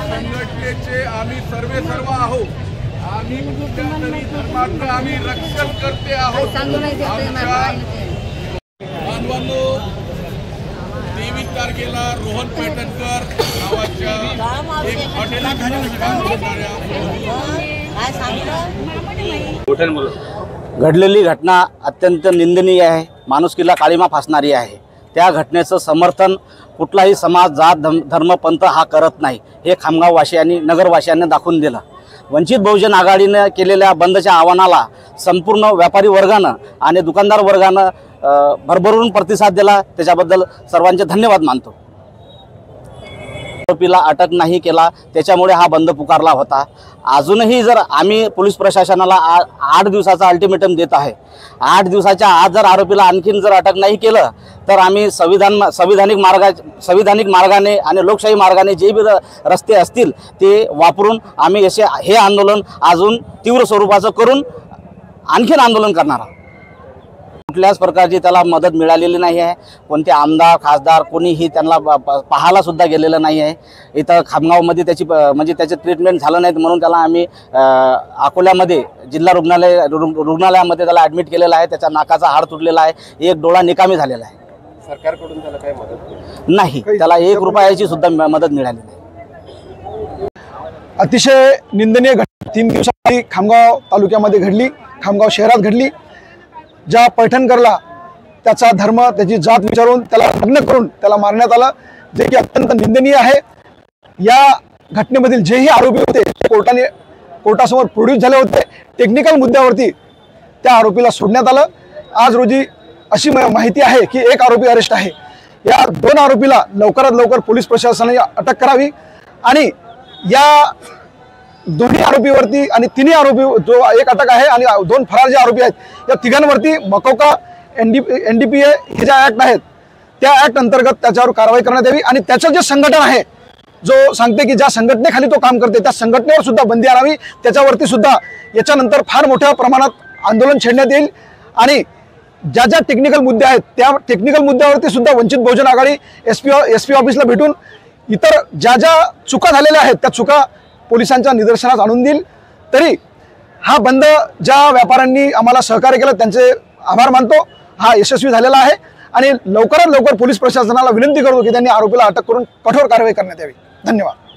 संघटनेचे आम्ही सर्व आहोत। आम्ही कुठल्यातरी धर्माचं आम्ही रक्षण करते आहोत। बांधवांनो, 23 तारखेला रोहन पैठणकर नावाच्या एक घडलेली घटना अत्यंत निंदनीय आहे, माणुसकीला काळीमा फासणारी आहे। त्या घटनेचं समर्थन कुठलाही समाज, जात, धर्म, पंथ हा करत नाही हे खामगाववासियांनी, नगरवासियांनी दाखवून दिलं। वंचित बहुजन आघाडीने केलेल्या बंदच्या आव्हानाला संपूर्ण व्यापारी वर्गानं आणि दुकानदार वर्गानं भरभरून प्रतिसाद दिला, त्याच्याबद्दल सर्वांचे धन्यवाद मानतो। आरोपीला अटक नाही केला, त्याच्यामुळे हा बंद पुकारला होता। अजूनही जर आम्ही पोलीस प्रशासनाला 8 दिवसाचा अल्टिमेटम देत आहे। 8 दिवसाच्या आत जर आरोपीला आणखीन जर अटक नाही केलं तर आम्ही संविधानिक मार्गाने आणि लोकशाही मार्गाने जे बी रस्ते असतील ते वापरून आम्ही हे आंदोलन अजून तीव्र स्वरूपाचं करून आणखीन आंदोलन करणार आहोत। कुठल्याच प्रकारची त्याला मदत मिळालेली नाही आहे। कोणते आमदार, खासदार कोणीही त्यांना पाहायला सुद्धा गेलेलं नाही आहे। इथं खामगावमध्ये त्याचे ट्रीटमेंट झालं नाही म्हणून त्याला आम्ही अकोल्यामध्ये जिल्हा रुग्णालयामध्ये त्याला ॲडमिट केलेलं आहे। त्याच्या नाकाचा हाड तुटलेला आहे, एक डोळा निकामी झालेला आहे। सरकारकडून त्याला काही मदत नाही, त्याला 1 रुपयाची सुद्धा मदत मिळाली नाही। अतिशय निंदनीय घटना 3 दिवसांनी खामगाव तालुक्यामध्ये घडली, खामगाव शहरात घडली। ज्या पैठणकरला त्याचा धर्म, त्याची जात विचारून त्याला लग्न करून त्याला मारण्यात आलं, जे की अत्यंत निंदनीय आहे। या घटनेमधील जेही आरोपी होते ते कोर्टासमोर प्रोड्यूस झाले होते। टेक्निकल मुद्द्यावरती त्या आरोपीला सोडण्यात आलं। आज रोजी अशी माहिती आहे की 1 आरोपी अरेस्ट आहे। या 2 आरोपीला लवकरात लवकर पोलीस प्रशासनाने अटक करावी आणि या दोन्ही आरोपीवरती आणि 3 आरोपी, जो 1 अटक आहे आणि 2 फरार जे आरोपी आहेत, या तिघांवरती मकोका NDPA हे ज्या ऍक्ट आहेत त्या ऍक्ट अंतर्गत त्याच्यावर कारवाई करण्यात यावी आणि त्याचं जे संघटन आहे, जो सांगते की ज्या संघटनेखाली तो काम करते त्या संघटनेवर सुद्धा बंदी आणावी। त्याच्यावरती सुद्धा याच्यानंतर फार मोठ्या प्रमाणात आंदोलन छेडण्यात येईल आणि ज्या टेक्निकल मुद्दे आहेत त्या टेक्निकल मुद्द्यावरती सुद्धा वंचित बहुजन आघाडी SP ऑफिसला भेटून इतर ज्या चुका झालेल्या आहेत त्या चुका पोलिसांच्या निदर्शनास आणून देईल। तरी हा बंद ज्या व्यापाऱ्यांनी आम्हाला सहकार्य केलं त्यांचे आभार मानतो, हा यशस्वी झालेला आहे आणि लवकरात लवकर पोलीस प्रशासनाला विनंती करतो की त्यांनी आरोपीला अटक करून कठोर कारवाई करण्यात यावी। धन्यवाद।